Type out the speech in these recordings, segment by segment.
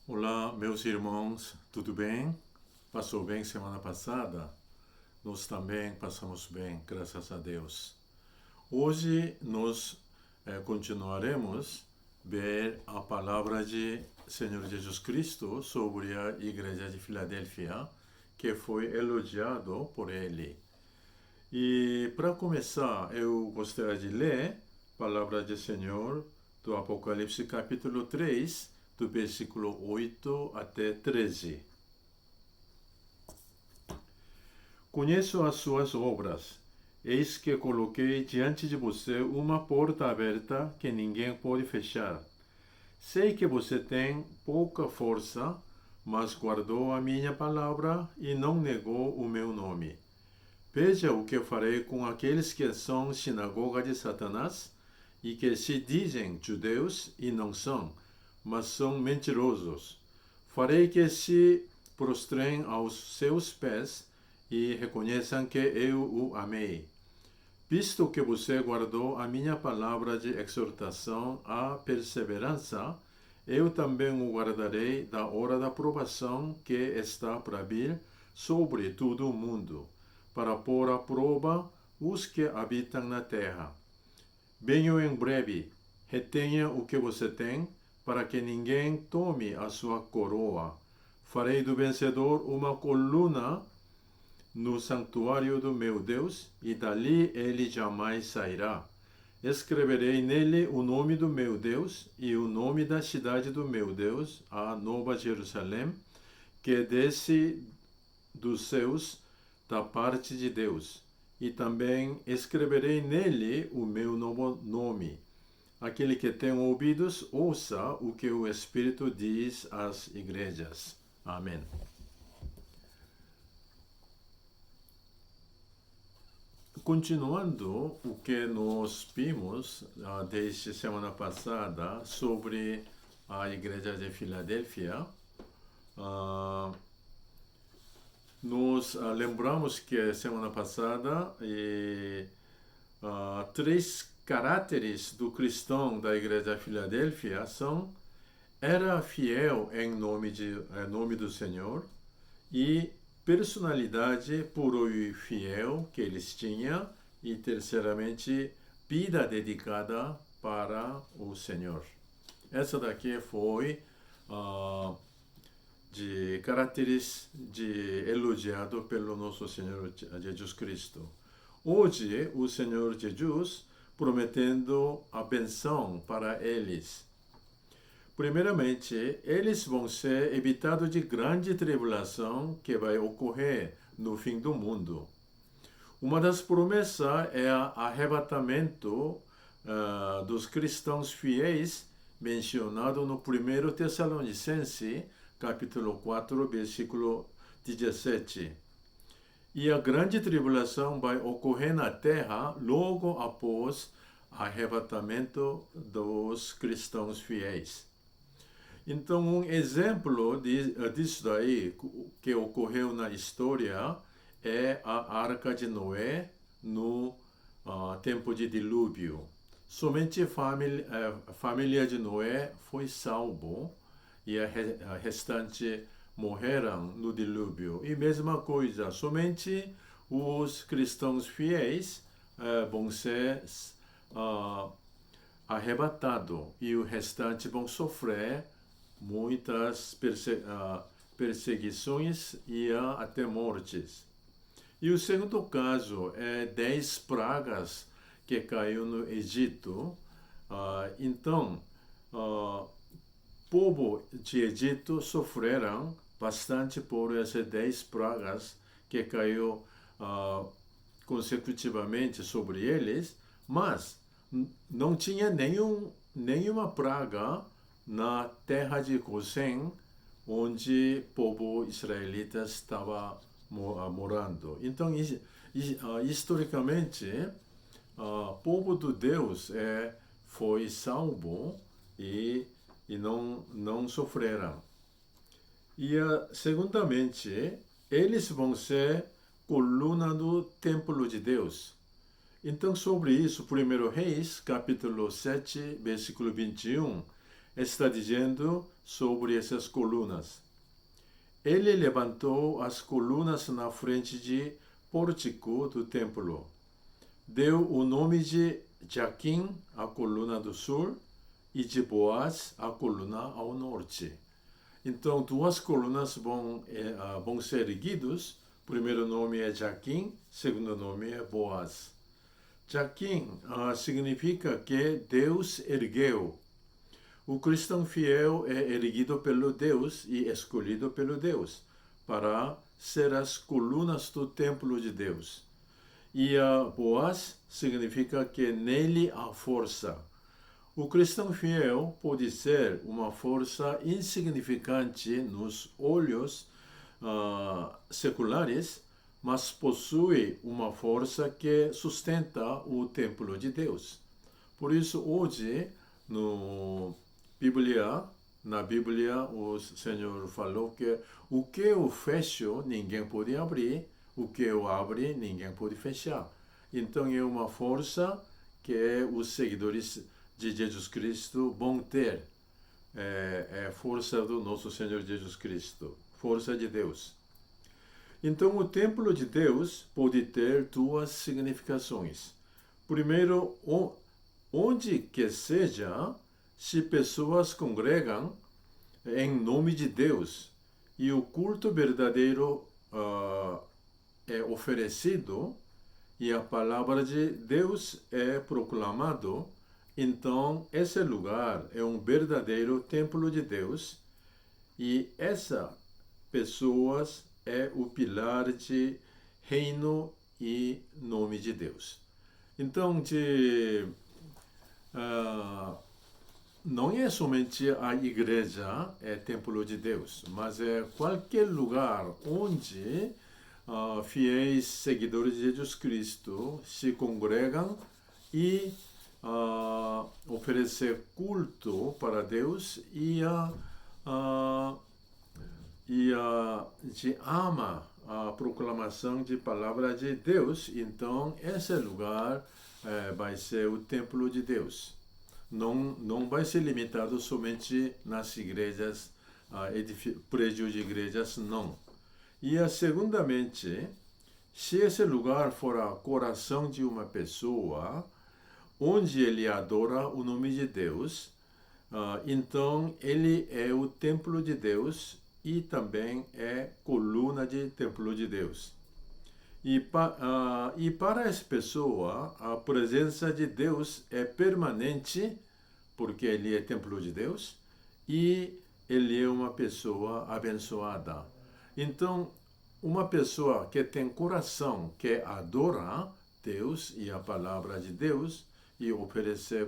Olá, meus irmãos, tudo bem? Passou bem semana passada? Nós também passamos bem, graças a Deus. Hoje nós continuaremos ver a palavra de Senhor Jesus Cristo sobre a igreja de Filadélfia, que foi elogiado por ele. E para começar, eu gostaria de ler a palavra do Senhor do Apocalipse capítulo 3, do versículo 8 até 13. Conheço as suas obras. Eis que coloquei diante de você uma porta aberta que ninguém pode fechar. Sei que você tem pouca força, mas guardou a minha palavra e não negou o meu nome. Veja o que eu farei com aqueles que são sinagoga de Satanás e que se dizem judeus e não são, mas são mentirosos. Farei que se prostrem aos seus pés e reconheçam que eu o amei. Visto que você guardou a minha palavra de exortação à perseverança, eu também o guardarei da hora da provação que está para vir sobre todo o mundo, para pôr à prova os que habitam na terra. Venho em breve, retenha o que você tem, para que ninguém tome a sua coroa. Farei do vencedor uma coluna no santuário do meu Deus, e dali ele jamais sairá. Escreverei nele o nome do meu Deus e o nome da cidade do meu Deus, a Nova Jerusalém, que desce dos céus da parte de Deus. E também escreverei nele o meu novo nome. Aquele que tem ouvidos, ouça o que o Espírito diz às igrejas. Amém. Continuando o que nós vimos desde semana passada sobre a igreja de Filadélfia, nós lembramos que semana passada três caracteres do cristão da igreja de Filadélfia são: era fiel em nome do Senhor, e personalidade puro e fiel que eles tinham, e terceiramente, vida dedicada para o Senhor. Essa daqui foi de caracteres elogiado pelo nosso Senhor Jesus Cristo. Hoje, o Senhor Jesus prometendo a benção para eles. Primeiramente, eles vão ser evitados de grande tribulação que vai ocorrer no fim do mundo. Uma das promessas é o arrebatamento dos cristãos fiéis, mencionado no 1 Tessalonicense, capítulo 4, versículo 17. E a grande tribulação vai ocorrer na terra logo após o arrebatamento dos cristãos fiéis. Então, um exemplo disso daí que ocorreu na história é a Arca de Noé no tempo de dilúvio. Somente a família de Noé foi salvo e a restante morreram no dilúvio. E mesma coisa, somente os cristãos fiéis vão ser arrebatados e o restante vão sofrer muitas perseguições e até mortes. E o segundo caso é 10 pragas que caiu no Egito. Então, o povo de Egito sofreram bastante por essas 10 pragas que caiu consecutivamente sobre eles, mas não tinha nenhuma praga na terra de Gosém, onde o povo israelita estava morando. Então, historicamente, o povo de Deus foi salvo e não sofreram. E, segundamente, eles vão ser coluna do templo de Deus. Então, sobre isso, 1 Reis, capítulo 7, versículo 21, está dizendo sobre essas colunas. Ele levantou as colunas na frente de pórtico do templo. Deu o nome de Jaquim, a coluna do sul, e de Boaz, a coluna ao norte. Então, duas colunas vão ser erguidas. O primeiro nome é Jaquim, segundo nome é Boaz. Jaquim significa que Deus ergueu. O cristão fiel é erguido pelo Deus e escolhido pelo Deus para ser as colunas do templo de Deus. E Boaz significa que nele há força. O cristão fiel pode ser uma força insignificante nos olhos seculares, mas possui uma força que sustenta o templo de Deus. Por isso, hoje, na Bíblia, o Senhor falou que o que eu fecho, ninguém pode abrir, o que eu abro, ninguém pode fechar. Então, é uma força que os seguidores de Jesus Cristo vão ter. É a força do nosso Senhor Jesus Cristo, força de Deus. Então, o templo de Deus pode ter duas significações. Primeiro, onde que seja, se pessoas congregam em nome de Deus e o culto verdadeiro é oferecido e a palavra de Deus é proclamado, então esse lugar é um verdadeiro templo de Deus e essas pessoas é o pilar de reino e nome de Deus. Então, não é somente a igreja é templo de Deus, mas é qualquer lugar onde fiéis seguidores de Jesus Cristo se congregam e oferecer culto para Deus e ama a proclamação de palavra de Deus, então esse lugar vai ser o templo de Deus. Não vai ser limitado somente nas igrejas, prédios de igrejas, não. E segundamente, se esse lugar for o coração de uma pessoa, onde ele adora o nome de Deus, então ele é o templo de Deus e também é coluna de templo de Deus. E para essa pessoa, a presença de Deus é permanente, porque ele é templo de Deus, e ele é uma pessoa abençoada. Então, uma pessoa que tem coração que adora Deus e a palavra de Deus, e oferecer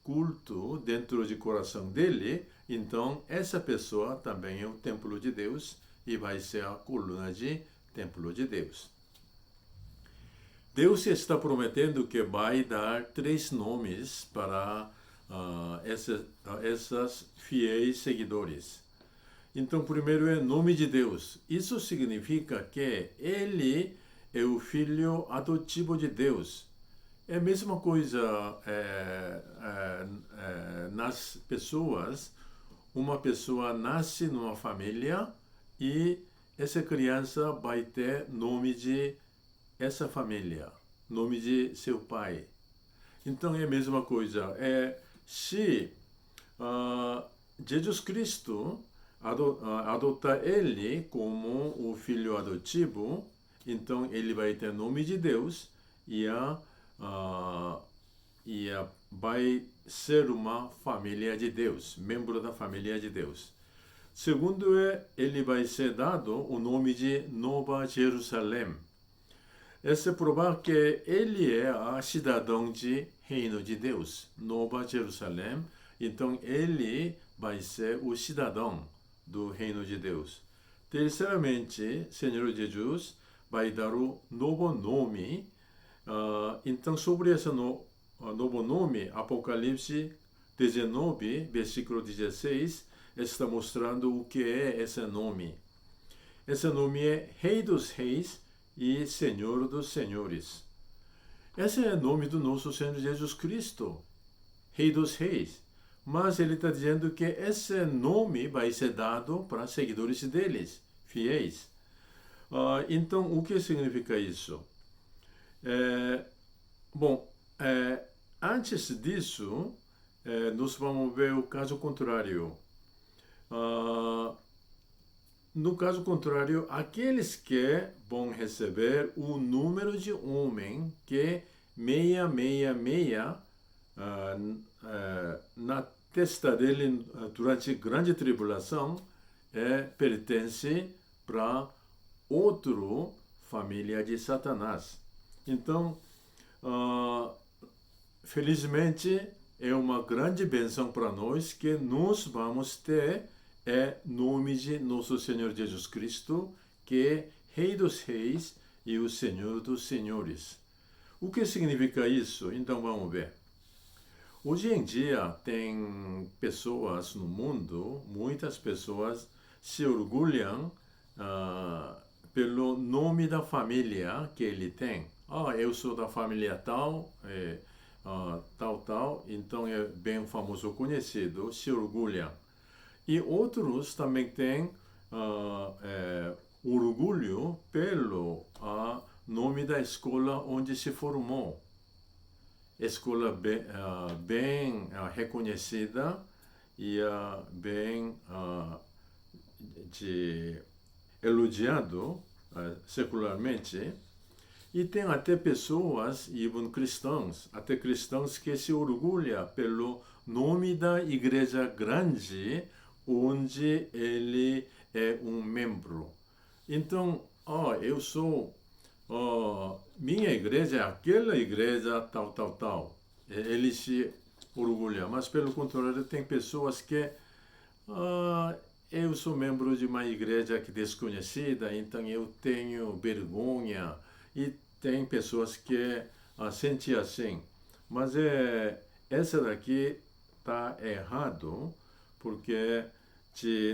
culto dentro do coração dele, então essa pessoa também é o templo de Deus e vai ser a coluna de templo de Deus. Deus está prometendo que vai dar 3 nomes para essas fiéis seguidores. Então, primeiro é nome de Deus. Isso significa que ele é o filho adotivo de Deus. É a mesma coisa nas pessoas. Uma pessoa nasce numa família e essa criança vai ter nome de essa família, nome de seu pai. Então é a mesma coisa. Se Jesus Cristo adotar ele como o filho adotivo, então ele vai ter nome de Deus e vai ser uma família de Deus, membro da família de Deus. Segundo, ele vai ser dado o nome de Nova Jerusalém. Esse é provar que ele é cidadão de reino de Deus, Nova Jerusalém. Então ele vai ser o cidadão do reino de Deus. Terceiramente, Senhor Jesus vai dar o novo nome. Então, sobre esse novo nome, Apocalipse 19, versículo 16, está mostrando o que é esse nome. Esse nome é Rei dos Reis e Senhor dos Senhores. Esse é o nome do nosso Senhor Jesus Cristo, Rei dos Reis. Mas ele está dizendo que esse nome vai ser dado para seguidores deles, fiéis. Então, o que significa isso? É, bom, antes disso, nós vamos ver o caso contrário. Ah, no caso contrário, aqueles que vão receber o número de homem que 666 na testa dele durante a grande tribulação pertence para outra família de Satanás. Então, felizmente, é uma grande bênção para nós que nós vamos ter nome de nosso Senhor Jesus Cristo, que é Rei dos Reis e o Senhor dos Senhores. O que significa isso? Então vamos ver. Hoje em dia tem pessoas no mundo, muitas pessoas se orgulham pelo nome da família que ele tem. Eu sou da família tal, tal, então é bem famoso, conhecido, se orgulham. E outros também têm orgulho pelo nome da escola onde se formou. Escola bem reconhecida e bem elogiado secularmente. E tem até pessoas, even cristãos, até cristãos que se orgulham pelo nome da igreja grande onde ele é um membro. Então, eu sou, minha igreja é aquela igreja tal. Ele se orgulha, mas pelo contrário, tem pessoas que eu sou membro de uma igreja que desconhecida, então eu tenho vergonha. E tem pessoas que sentem assim. Mas essa daqui está errado, porque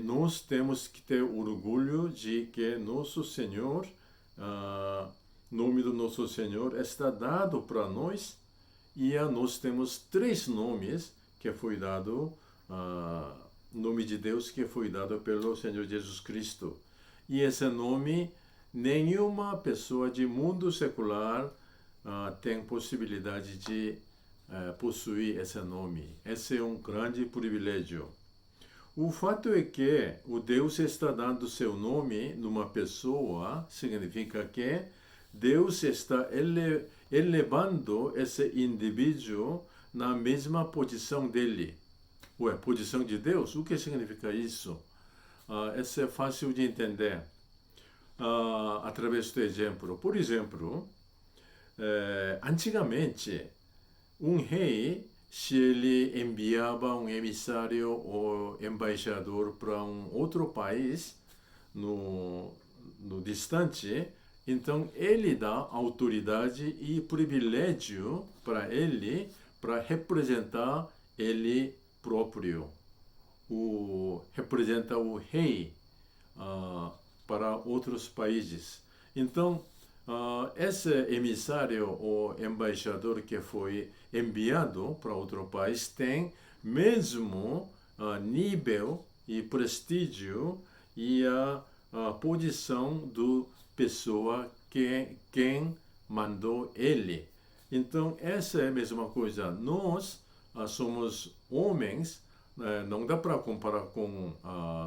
nós temos que ter orgulho de que nosso Senhor, nome do nosso Senhor está dado para nós, e nós temos 3 nomes que foi dado, nome de Deus que foi dado pelo Senhor Jesus Cristo. E esse nome, nenhuma pessoa de mundo secular tem possibilidade de possuir esse nome. Esse é um grande privilégio. O fato é que o Deus está dando seu nome numa pessoa, significa que Deus está elevando esse indivíduo na mesma posição dele. Posição de Deus? O que significa isso? Isso é fácil de entender através do exemplo. Por exemplo, antigamente, um rei, se ele enviava um emissário ou embaixador para um outro país no distante, então ele dá autoridade e privilégio para ele para representar ele próprio. Representa o rei para outros países. Então, esse emissário ou embaixador que foi enviado para outro país tem mesmo nível e prestígio e a posição do pessoa quem mandou ele. Então, essa é a mesma coisa. Nós somos homens, não dá para comparar com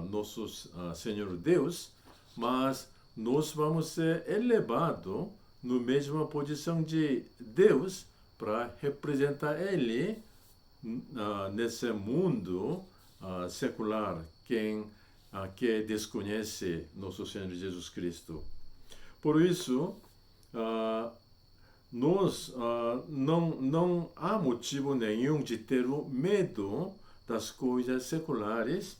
nosso Senhor Deus, mas nós vamos ser elevados na mesma posição de Deus para representar Ele nesse mundo secular que desconhece nosso Senhor Jesus Cristo. Por isso, nós não há motivo nenhum de ter medo das coisas seculares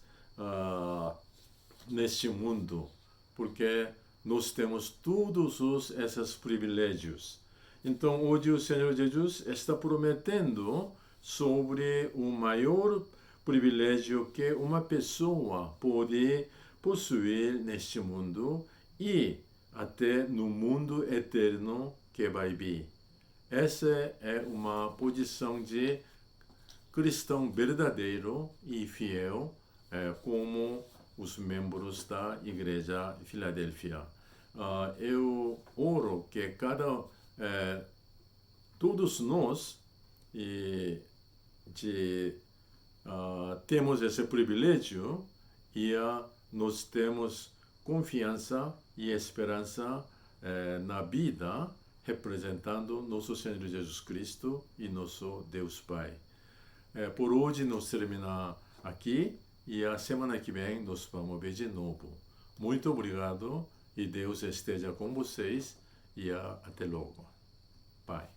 neste mundo, porque nós temos todos esses privilégios. Então, hoje o Senhor Jesus está prometendo sobre o maior privilégio que uma pessoa pode possuir neste mundo e até no mundo eterno que vai vir. Essa é uma posição de cristão verdadeiro e fiel, como os membros da Igreja Filadélfia. Eu oro que todos nós temos esse privilégio e nós temos confiança e esperança na vida, representando nosso Senhor Jesus Cristo e nosso Deus Pai. Por hoje nós terminamos aqui e a semana que vem nós vamos ver de novo. Muito obrigado e Deus esteja com vocês e até logo. Pai.